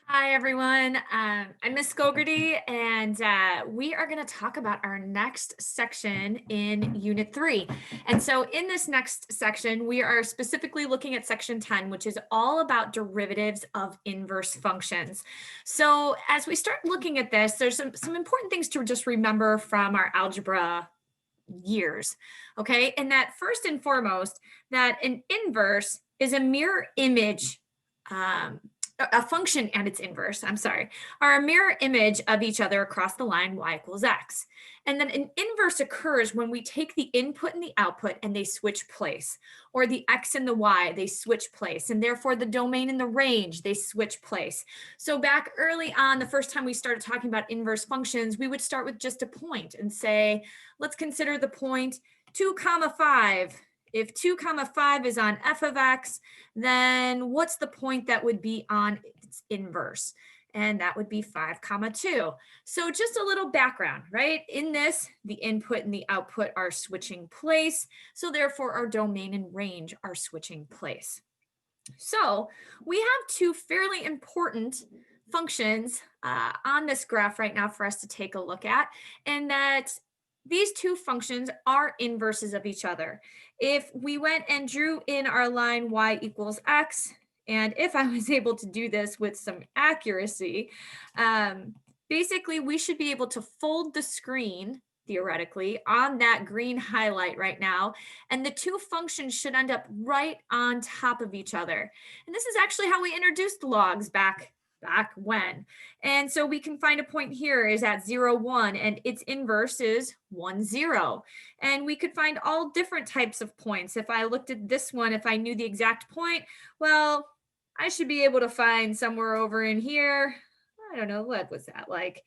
Hi, everyone. I'm Miss Gogerty, and we are going to talk about our next section in Unit 3. And so in this next section, we are specifically looking at Section 10, which is all about derivatives of inverse functions. So as we start looking at this, there's some important things to just remember from our algebra years, okay? And that first and foremost, that an inverse is a mirror image a function and its inverse, I'm sorry, are a mirror image of each other across the line y equals x. And then an inverse occurs when we take the input and the output and they switch place, or the x and the y, they switch place, and therefore the domain and the range, they switch place. So back early on, the first time we started talking about inverse functions, we would start with just a point and say, let's consider the point 2 comma 5. If 2 comma 5 is on f of x, then what's the point that would be on its inverse? And that would be 5 comma 2. So just a little background, right? In this, the input and the output are switching place. So therefore our domain and range are switching place. So we have two fairly important functions on this graph right now for us to take a look at, and that these two functions are inverses of each other. If we went and drew in our line y equals x, and if I was able to do this with some accuracy, basically we should be able to fold the screen theoretically on that green highlight right now, and the two functions should end up right on top of each other. And this is actually how we introduced logs back when. And so we can find a point here is at 0, 1, and its inverse is 1, 0. And we could find all different types of points. If I looked at this one, if I knew the exact point, well, I should be able to find somewhere over in here. I don't know, what was that, like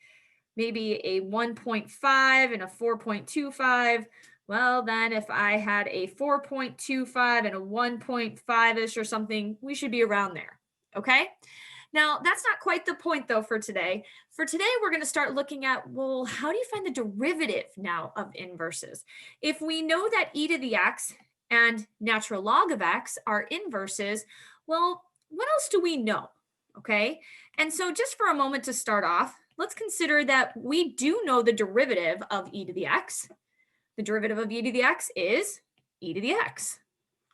maybe a 1.5 and a 4.25. Well, then if I had a 4.25 and a 1.5-ish or something, we should be around there. Okay. Now, that's not quite the point though for today. For today, we're going to start looking at, well, how do you find the derivative now of inverses? If we know that e to the x and natural log of x are inverses, well, what else do we know? Okay. And so just for a moment to start off, let's consider that we do know the derivative of e to the x. The derivative of e to the x is e to the x.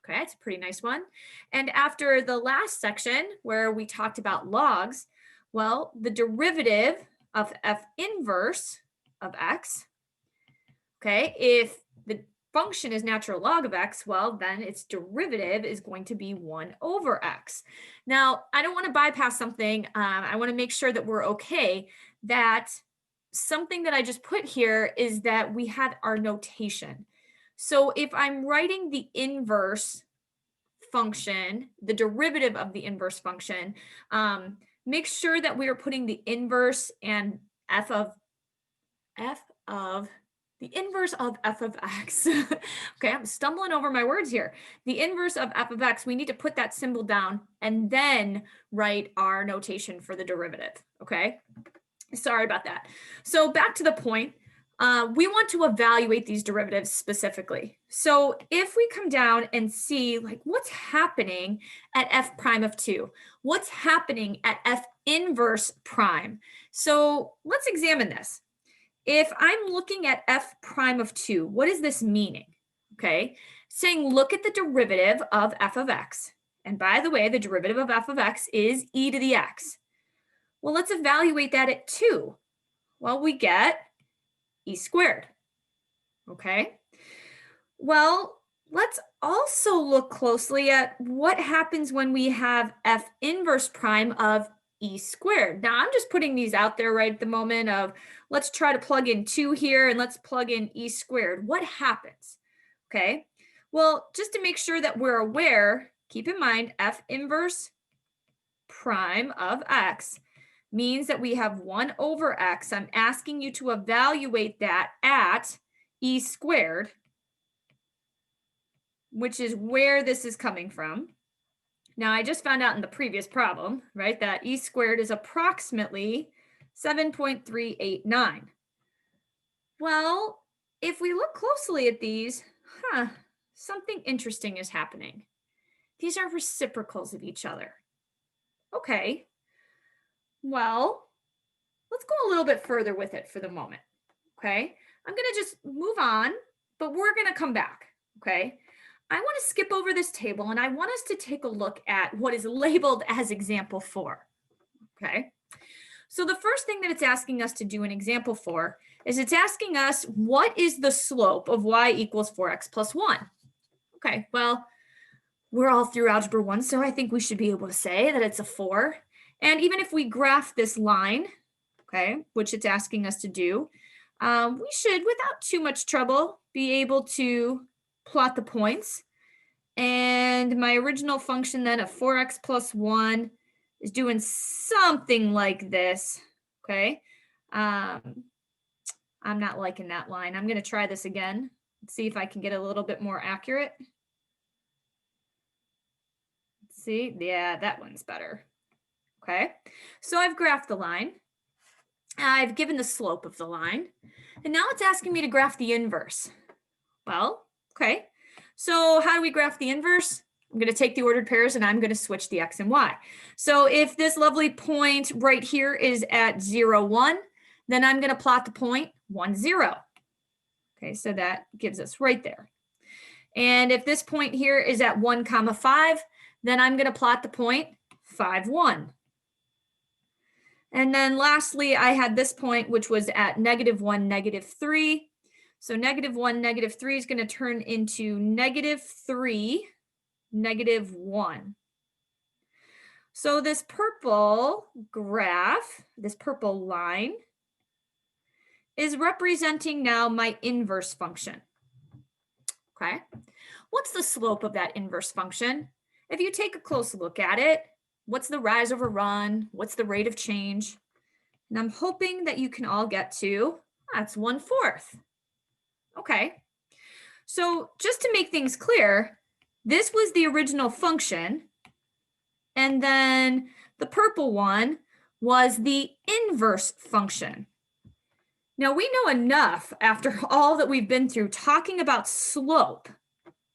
Okay, it's a pretty nice one. And after the last section where we talked about logs, well, the derivative of f inverse of x, okay, if the function is natural log of x, well, then its derivative is going to be 1 over x. Now, I don't want to bypass something. I want to make sure that we're okay that something that I just put here is that we have our notation. So if I'm writing the inverse function, the derivative of the inverse function, make sure that we are putting the inverse and f of the inverse of f of x. Okay, I'm stumbling over my words here. The inverse of f of x, we need to put that symbol down and then write our notation for the derivative. Okay, sorry about that. So back to the point. We want to evaluate these derivatives specifically. So if we come down and see like what's happening at f prime of 2, what's happening at f inverse prime. So let's examine this. If I'm looking at f prime of 2, what is this meaning? Okay, saying look at the derivative of f of x. And by the way, the derivative of f of x is e to the x. Well, let's evaluate that at 2. Well, we get e squared. Okay. Well, let's also look closely at what happens when we have f inverse prime of e squared. Now, I'm just putting these out there right at the moment of let's try to plug in 2 here and let's plug in e squared. What happens? Okay. Well, just to make sure that we're aware, keep in mind f inverse prime of x means that we have 1 over x. I'm asking you to evaluate that at e squared, which is where this is coming from. Now, I just found out in the previous problem, right, that e squared is approximately 7.389. Well, if we look closely at these, something interesting is happening. These are reciprocals of each other. Okay. Well, let's go a little bit further with it for the moment. Okay. I'm going to just move on, but we're going to come back. Okay. I want to skip over this table and I want us to take a look at what is labeled as example 4. Okay. So the first thing that it's asking us to do in example 4 is it's asking us, what is the slope of y equals 4x plus 1? Okay, well, we're all through algebra 1, so I think we should be able to say that it's a 4. And even if we graph this line, okay, which it's asking us to do, we should, without too much trouble, be able to plot the points. And my original function then of 4x plus 1 is doing something like this, okay? I'm not liking that line. I'm going to try this again. Let's see if I can get a little bit more accurate. See, yeah, that one's better. Okay, so I've graphed the line. I've given the slope of the line. And now it's asking me to graph the inverse. Well, okay, so how do we graph the inverse? I'm going to take the ordered pairs and I'm going to switch the x and y. So if this lovely point right here is at 0, 1, then I'm going to plot the point 1, 0. Okay, so that gives us right there. And if this point here is at 1, 5, then I'm going to plot the point 5, 1. And then lastly, I had this point, which was at -1, -3. So -1, -3 is going to turn into -3, -1. So this purple graph, this purple line, is representing now my inverse function. Okay, what's the slope of that inverse function? If you take a close look at it, what's the rise over run? What's the rate of change? And I'm hoping that you can all get to, that's 1/4. Okay, so just to make things clear, this was the original function, and then the purple one was the inverse function. Now we know enough after all that we've been through talking about slope,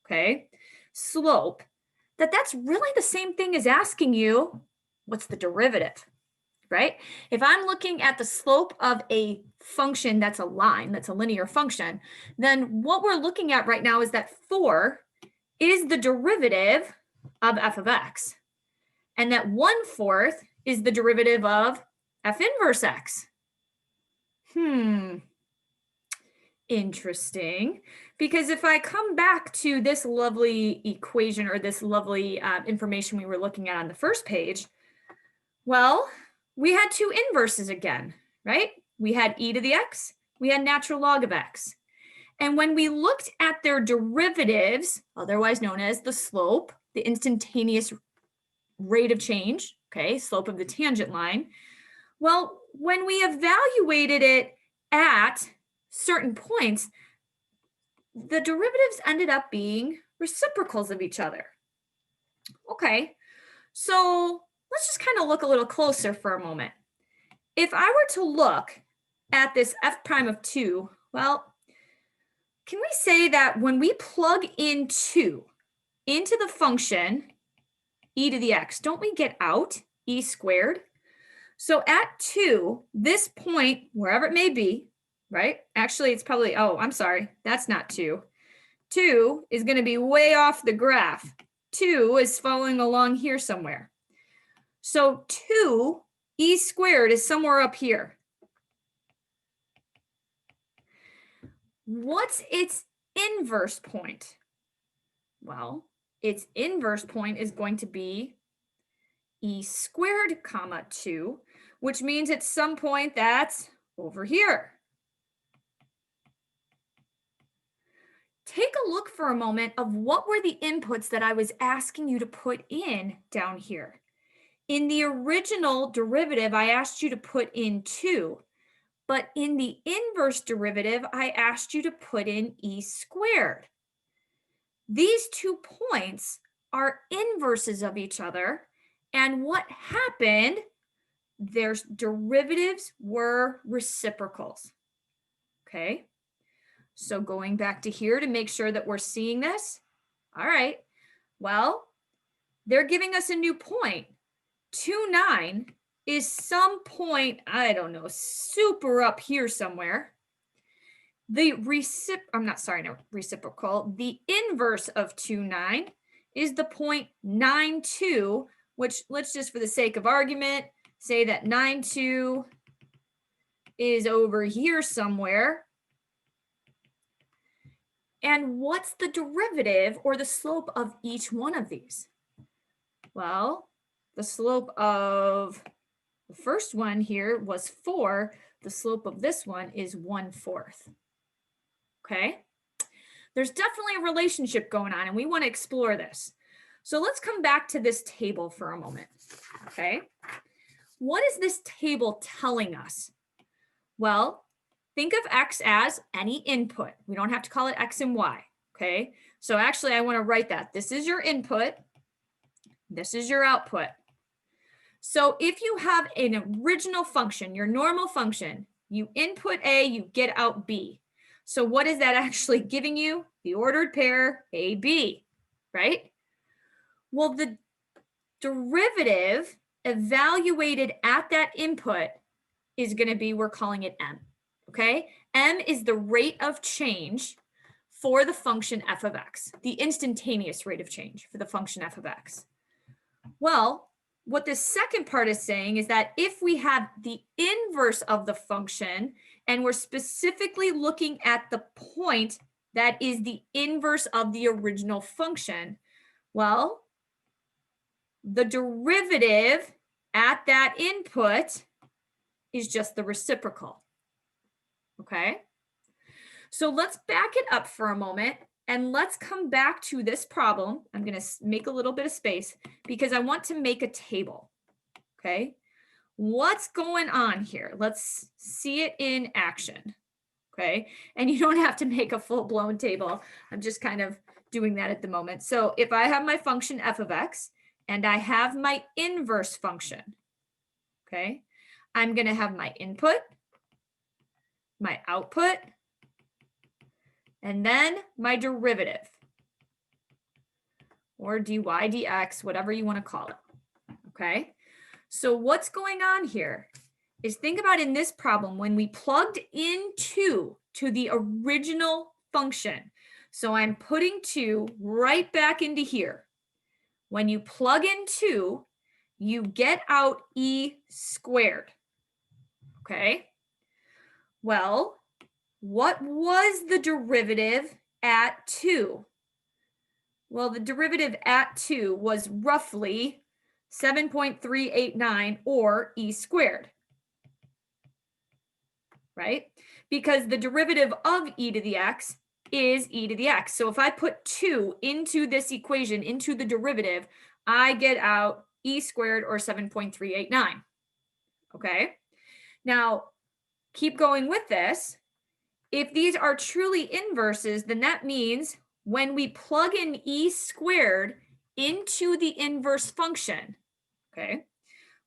okay, slope, that's really the same thing as asking you, what's the derivative, right? If I'm looking at the slope of a function that's a line, that's a linear function, then what we're looking at right now is that 4 is the derivative of f of x, and that 1/4 is the derivative of f inverse x. Interesting, because if I come back to this lovely equation or this lovely information we were looking at on the first page, well, we had two inverses again, right? We had e to the x, we had natural log of x. And when we looked at their derivatives, otherwise known as the slope, the instantaneous rate of change, okay, slope of the tangent line, well, when we evaluated it at certain points, the derivatives ended up being reciprocals of each other. Okay, so let's just kind of look a little closer for a moment. If I were to look at this f prime of 2, well, can we say that when we plug in 2 into the function e to the x, don't we get out e squared? So at 2, this point, wherever it may be, right? Actually, it's probably, oh, I'm sorry, that's not 2. 2 is going to be way off the graph. 2 is following along here somewhere. So 2 e squared is somewhere up here. What's its inverse point? Well, its inverse point is going to be e squared comma 2, which means at some point that's over here. Take a look for a moment of what were the inputs that I was asking you to put in down here. In the original derivative, I asked you to put in 2, but in the inverse derivative, I asked you to put in e squared. These 2 points are inverses of each other, and what happened? Their derivatives were reciprocals. Okay, so going back to here to make sure that we're seeing this. All right, well, they're giving us a new point. 2, 9 is some point, I don't know, super up here somewhere. The reciprocal, the inverse of 2,9 is the 0.92, which let's just for the sake of argument, say that 9,2 is over here somewhere. And what's the derivative or the slope of each one of these? Well, the slope of the first one here was 4. The slope of this one is 1/4. Okay? There's definitely a relationship going on, and we want to explore this. So let's come back to this table for a moment. Okay? What is this table telling us? Well, think of X as any input. We don't have to call it X and Y. Okay? So actually, I want to write that. This is your input. This is your output. So if you have an original function, your normal function, you input A, you get out B. So what is that actually giving you? The ordered pair AB, right? Well, the derivative evaluated at that input is going to be, we're calling it M, okay? M is the rate of change for the function f of x, the instantaneous rate of change for the function f of x. Well, what the second part is saying is that if we have the inverse of the function and we're specifically looking at the point that is the inverse of the original function, well, the derivative at that input is just the reciprocal. Okay? So let's back it up for a moment and let's come back to this problem. I'm going to make a little bit of space because I want to make a table. Okay? What's going on here? Let's see it in action. Okay? And you don't have to make a full-blown table. I'm just kind of doing that at the moment. So if I have my function f of x and I have my inverse function, okay, I'm going to have my input, my output, and then my derivative, or dy dx, whatever you want to call it, okay? So what's going on here is, think about in this problem when we plugged into the original function. So I'm putting 2 right back into here. When you plug in 2, you get out e squared, okay? Well, what was the derivative at 2? Well, the derivative at 2 was roughly 7.389 or e squared, right? Because the derivative of e to the x is e to the x. So if I put 2 into this equation, into the derivative, I get out e squared or 7.389, okay? Now, keep going with this. If these are truly inverses, then that means when we plug in e squared into the inverse function, okay,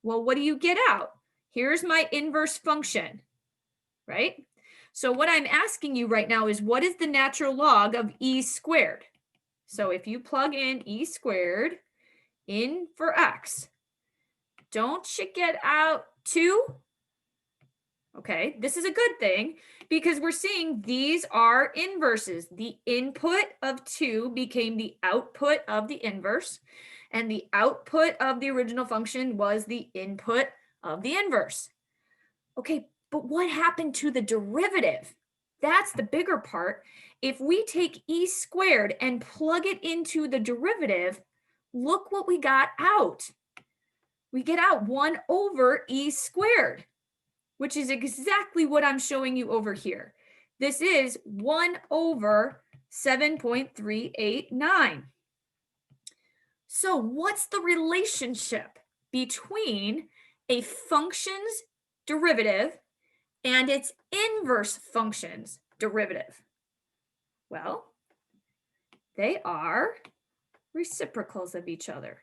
well, what do you get out? Here's my inverse function, right? So what I'm asking you right now is, what is the natural log of e squared? So if you plug in e squared in for x, don't you get out 2? Okay, this is a good thing because we're seeing these are inverses. The input of 2 became the output of the inverse, and the output of the original function was the input of the inverse. Okay, but what happened to the derivative? That's the bigger part. If we take e squared and plug it into the derivative, look what we got out. We get out 1 over e squared, which is exactly what I'm showing you over here. This is 1 over 7.389. So what's the relationship between a function's derivative and its inverse function's derivative? Well, they are reciprocals of each other.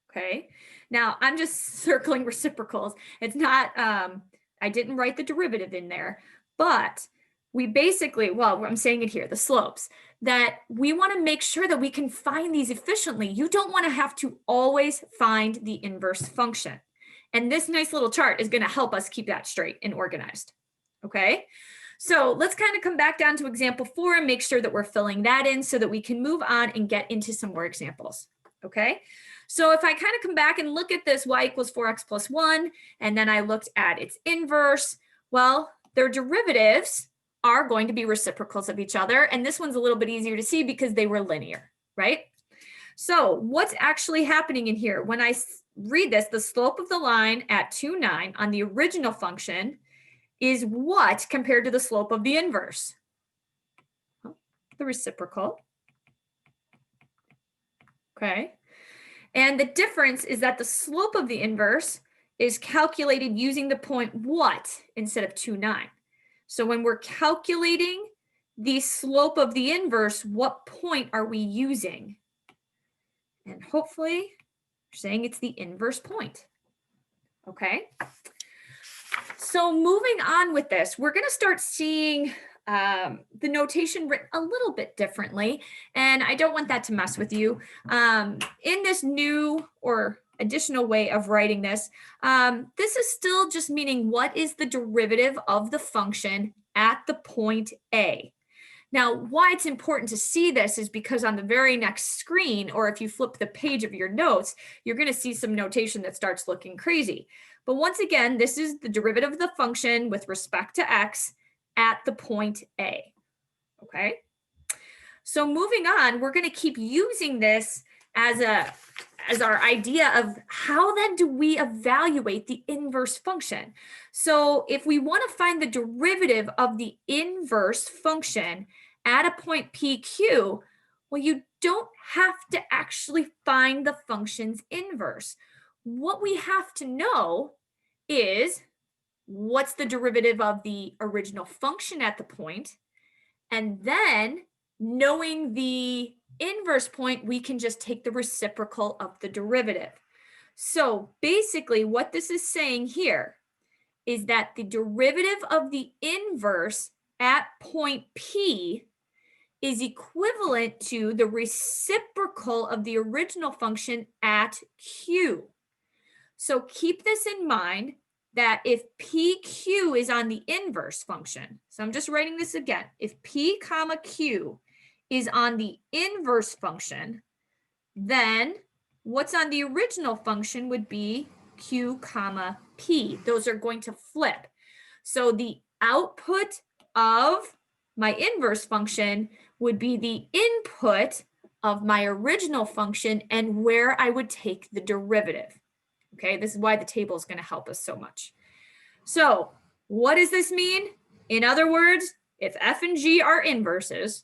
Okay, now I'm just circling reciprocals. It's not, I didn't write the derivative in there, but we basically, well, I'm saying it here, the slopes, that we want to make sure that we can find these efficiently. You don't want to have to always find the inverse function. And this nice little chart is going to help us keep that straight and organized. Okay, so let's kind of come back down to example 4 and make sure that we're filling that in so that we can move on and get into some more examples. Okay, so if I kind of come back and look at this y equals 4x plus 1, and then I looked at its inverse, well, their derivatives are going to be reciprocals of each other. And this one's a little bit easier to see because they were linear, right? So what's actually happening in here? When I read this, the slope of the line at 2, 9 on the original function is what compared to the slope of the inverse? The reciprocal. Okay. And the difference is that the slope of the inverse is calculated using the point what instead of 2, 9. So when we're calculating the slope of the inverse, what point are we using? And hopefully you're saying it's the inverse point. Okay. So moving on with this, we're going to start seeing the notation written a little bit differently. And I don't want that to mess with you. In this new or additional way of writing this, this is still just meaning what is the derivative of the function at the point A. Now, why it's important to see this is because on the very next screen, or if you flip the page of your notes, you're going to see some notation that starts looking crazy. But once again, this is the derivative of the function with respect to x at the point A. Okay. So moving on, we're going to keep using this as our idea of how then do we evaluate the inverse function. So if we want to find the derivative of the inverse function at a point PQ, well, you don't have to actually find the function's inverse. What we have to know is what's the derivative of the original function at the point, and then knowing the inverse point, we can just take the reciprocal of the derivative. So basically what this is saying here is that the derivative of the inverse at point P is equivalent to the reciprocal of the original function at Q. So keep this in mind that if PQ is on the inverse function, so I'm just writing this again, if P comma Q is on the inverse function, then what's on the original function would be Q comma P. Those are going to flip. So the output of my inverse function would be the input of my original function and where I would take the derivative. Okay, this is why the table is going to help us so much. So what does this mean? In other words, if f and g are inverses,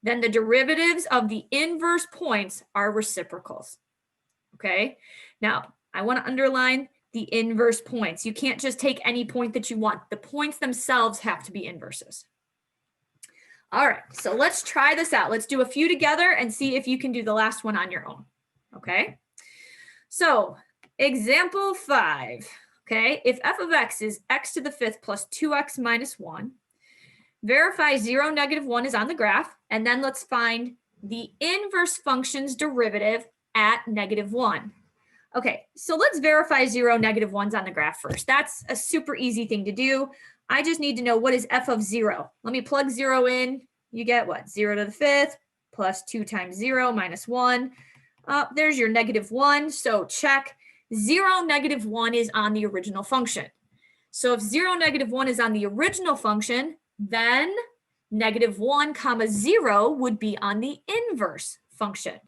then the derivatives of the inverse points are reciprocals. Okay, now I want to underline the inverse points. You can't just take any point that you want. The points themselves have to be inverses. All right, so let's try this out. Let's do a few together and see if you can do the last one on your own. Okay, so example 5. Okay, if f of x is x to the 5th plus 2x minus 1, verify 0, negative 1 is on the graph, and then let's find the inverse function's derivative at negative 1. Okay, so let's verify 0, negative 1's on the graph first. That's a super easy thing to do. I just need to know what is f of 0. Let me plug 0 in. You get what? 0 to the 5th plus 2 times 0 minus 1. There's your negative 1. So check. 0, negative 1 is on the original function. So if 0, negative 1 is on the original function, then negative 1 comma 0 would be on the inverse function.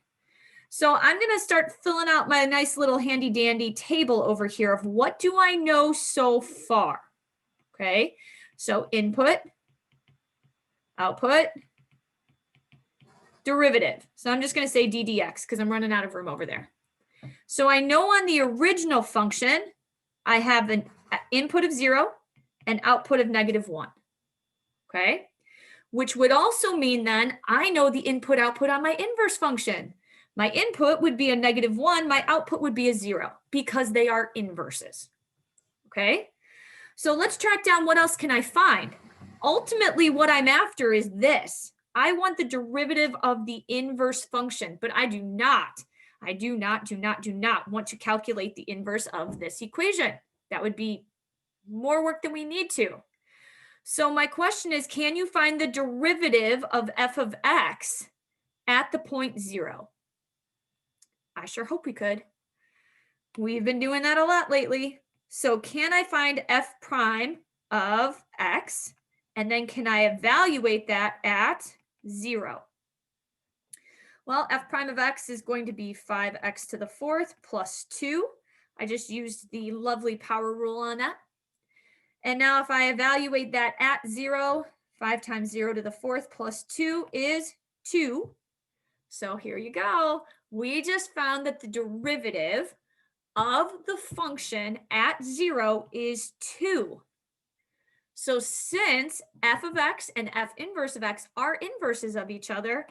So I'm going to start filling out my nice little handy dandy table over here of what do I know so far. Okay, so input, output, derivative. So I'm just going to say d dx because I'm running out of room over there. So I know on the original function, I have an input of 0 and output of negative 1. Okay, which would also mean then I know the input output on my inverse function. My input would be a negative 1, my output would be a 0 because they are inverses. Okay, so let's track down what else can I find. Ultimately, what I'm after is this. I want the derivative of the inverse function, but I do not I do not want to calculate the inverse of this equation. That would be more work than we need to. So my question is, can you find the derivative of f of x at the point 0? I sure hope we could. We've been doing that a lot lately. So can I find f prime of x? And then can I evaluate that at 0? Well, f prime of x is going to be 5x to the 4th plus 2. I just used the lovely power rule on that. And now if I evaluate that at 0, 5 times 0 to the 4th plus 2 is 2. So here you go. We just found that the derivative of the function at 0 is 2. So since f of x and f inverse of x are inverses of each other,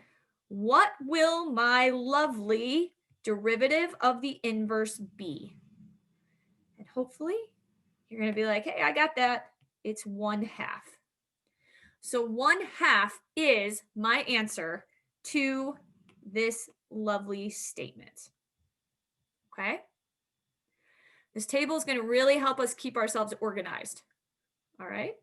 what will my lovely derivative of the inverse be? And hopefully you're going to be like, hey, I got that. It's 1/2. So 1/2 is my answer to this lovely statement. Okay? This table is going to really help us keep ourselves organized. All right?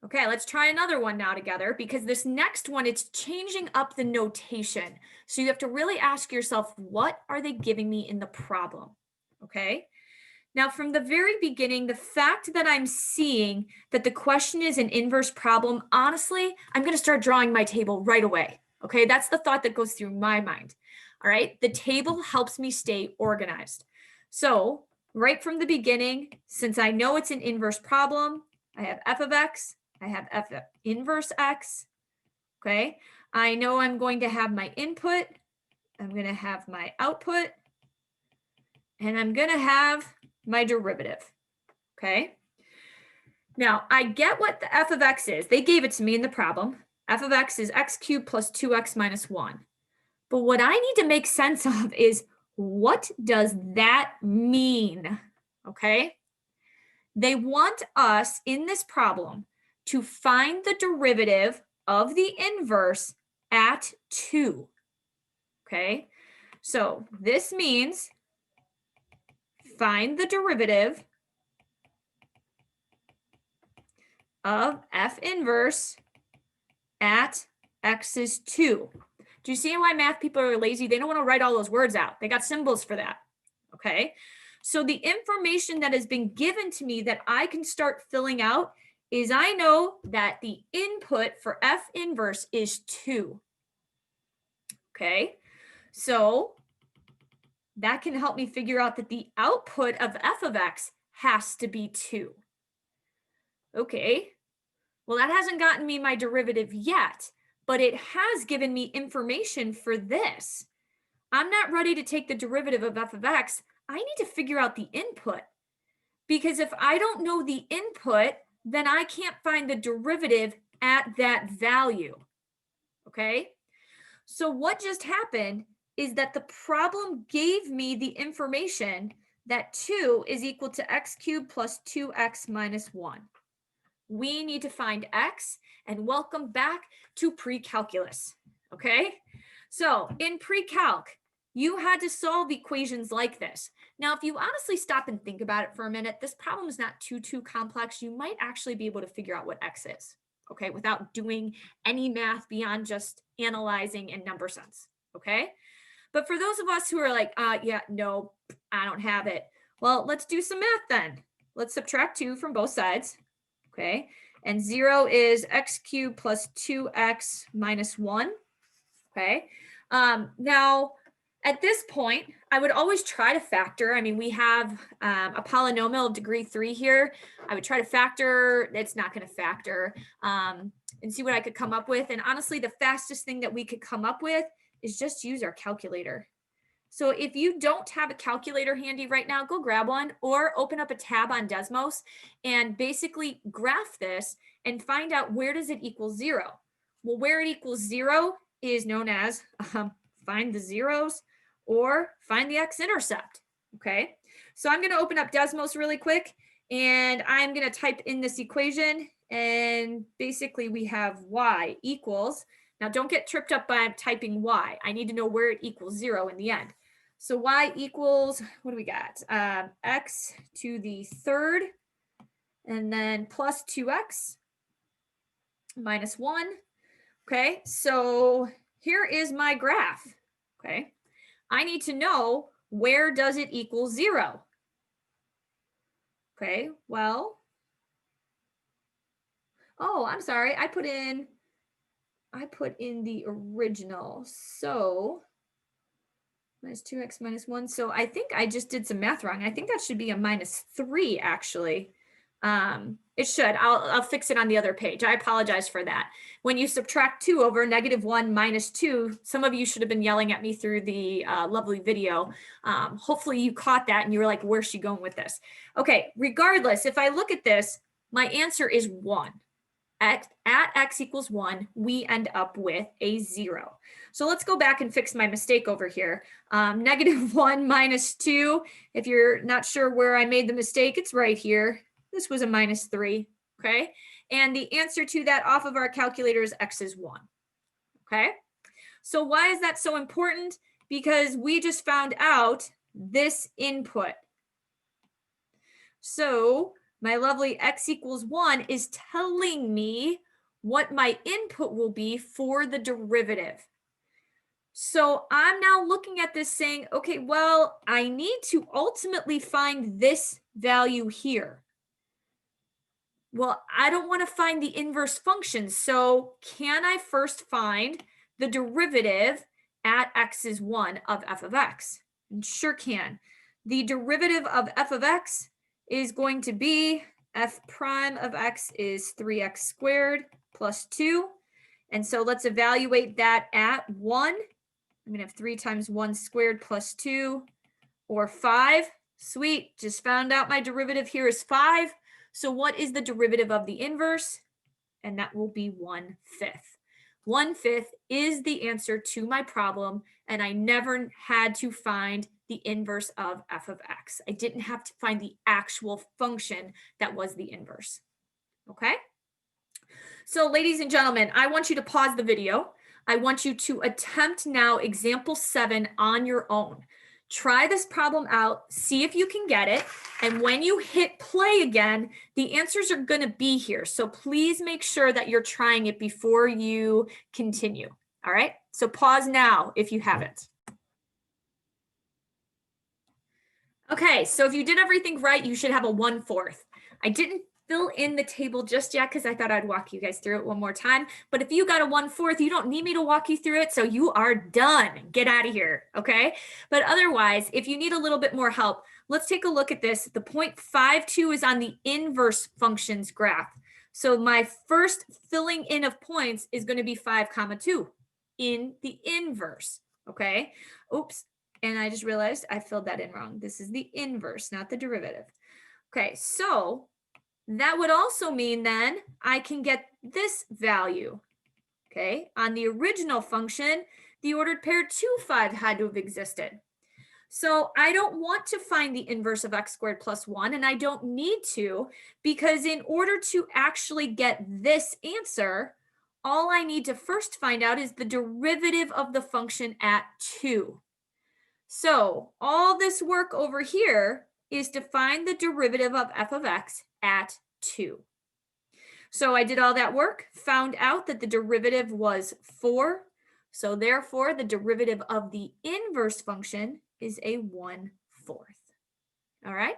Okay, let's try another one now together, because this next one, it's changing up the notation. So you have to really ask yourself, what are they giving me in the problem? Okay? Now, from the very beginning, the fact that I'm seeing that the question is an inverse problem, honestly, I'm going to start drawing my table right away. Okay, that's the thought that goes through my mind. All right, the table helps me stay organized. So right from the beginning, since I know it's an inverse problem, I have f of x, I have f of inverse x. Okay, I know I'm going to have my input, I'm going to have my output, and I'm going to have my derivative. Okay. Now I get what the f of x is. They gave it to me in the problem. F of x is x cubed plus 2x minus 1. But what I need to make sense of is, what does that mean? Okay. They want us in this problem to find the derivative of the inverse at 2. Okay. So this means find the derivative of f inverse at x is 2. Do you see why math people are lazy? They don't want to write all those words out. They got symbols for that. Okay. So the information that has been given to me that I can start filling out is, I know that the input for f inverse is 2. Okay. So that can help me figure out that the output of f of x has to be 2. Okay. Well, that hasn't gotten me my derivative yet, but it has given me information for this. I'm not ready to take the derivative of f of x. I need to figure out the input, because if I don't know the input, then I can't find the derivative at that value. Okay? So what just happened is that the problem gave me the information that 2 is equal to x cubed plus 2x minus 1. We need to find x, and welcome back to pre-calculus. Okay? So in pre-calc, you had to solve equations like this. Now, if you honestly stop and think about it for a minute, this problem is not too complex. You might actually be able to figure out what x is, okay, without doing any math beyond just analyzing in number sense, okay? But for those of us who are like, yeah, no, I don't have it. Well, let's do some math then. Let's subtract 2 from both sides, okay? And 0 is x cubed plus 2x minus 1, okay? Now, at this point, I would always try to factor. I mean, we have a polynomial of degree 3 here. I would try to factor. It's not going to factor, and see what I could come up with. And honestly, the fastest thing that we could come up with is just use our calculator. So if you don't have a calculator handy right now, go grab one, or open up a tab on Desmos and basically graph this and find out, where does it equal 0? Well, where it equals 0 is known as find the zeros or find the x-intercept, okay? So I'm going to open up Desmos really quick, and I'm going to type in this equation, and basically we have y equals, Now don't get tripped up by typing y. I need to know where it equals 0 in the end. So y equals, what do we got? X to the third, and then plus 2x minus 1. Okay, so here is my graph. Okay, I need to know, where does it equal 0? Okay, well, oh, I'm sorry, I put in the original. So minus 2x minus 1. So I think I just did some math wrong. I think that should be a minus 3, actually. It should. I'll fix it on the other page. I apologize for that. When you subtract 2 over -1 minus 2, some of you should have been yelling at me through the lovely video. Hopefully you caught that and you were like, where's she going with this? Okay, regardless, if I look at this, my answer is 1. At x equals 1, we end up with a 0. So let's go back and fix my mistake over here. -1 minus 2, if you're not sure where I made the mistake, it's right here. This was a minus 3, okay? And the answer to that off of our calculator is x is 1, okay? So why is that so important? Because we just found out this input. So my lovely x equals 1 is telling me what my input will be for the derivative. So I'm now looking at this saying, okay, well, I need to ultimately find this value here. Well, I don't want to find the inverse function. So can I first find the derivative at x is 1 of f of x? And sure can. The derivative of f of x is going to be f prime of x is 3x squared plus 2. And so let's evaluate that at 1. I'm going to have 3 times 1 squared plus 2, or 5. Sweet, just found out my derivative here is 5. So what is the derivative of the inverse? And that will be 1/5. 1/5 is the answer to my problem, and I never had to find the inverse of f of x. I didn't have to find the actual function that was the inverse. Okay? So ladies and gentlemen, I want you to pause the video. I want you to attempt now example 7 on your own. Try this problem out, see if you can get it. And when you hit play again, the answers are going to be here. So please make sure that you're trying it before you continue. All right. So pause now if you haven't. Okay. So if you did everything right, you should have a 1/4. I didn't fill in the table just yet because I thought I'd walk you guys through it one more time. But if you got a 1/4, you don't need me to walk you through it. So you are done. Get out of here. Okay. But otherwise, if you need a little bit more help, let's take a look at this. The 0.52 is on the inverse functions graph. So my first filling in of points is going to be 5, 2 in the inverse. Okay. Oops. And I just realized I filled that in wrong. This is the inverse, not the derivative. Okay. So that would also mean then I can get this value, okay? On the original function, the ordered pair 2, 5 had to have existed. So I don't want to find the inverse of x squared plus 1, and I don't need to, because in order to actually get this answer, all I need to first find out is the derivative of the function at 2. So all this work over here is to find the derivative of f of x at 2. So I did all that work, found out that the derivative was 4. So therefore, the derivative of the inverse function is a 1/4. All right.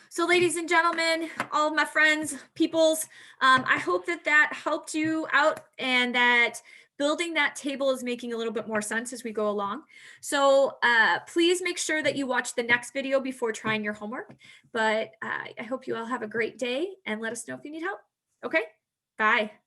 So ladies and gentlemen, all of my friends, peoples, I hope that that helped you out and that building that table is making a little bit more sense as we go along. So please make sure that you watch the next video before trying your homework. But I hope you all have a great day and let us know if you need help. Okay, bye.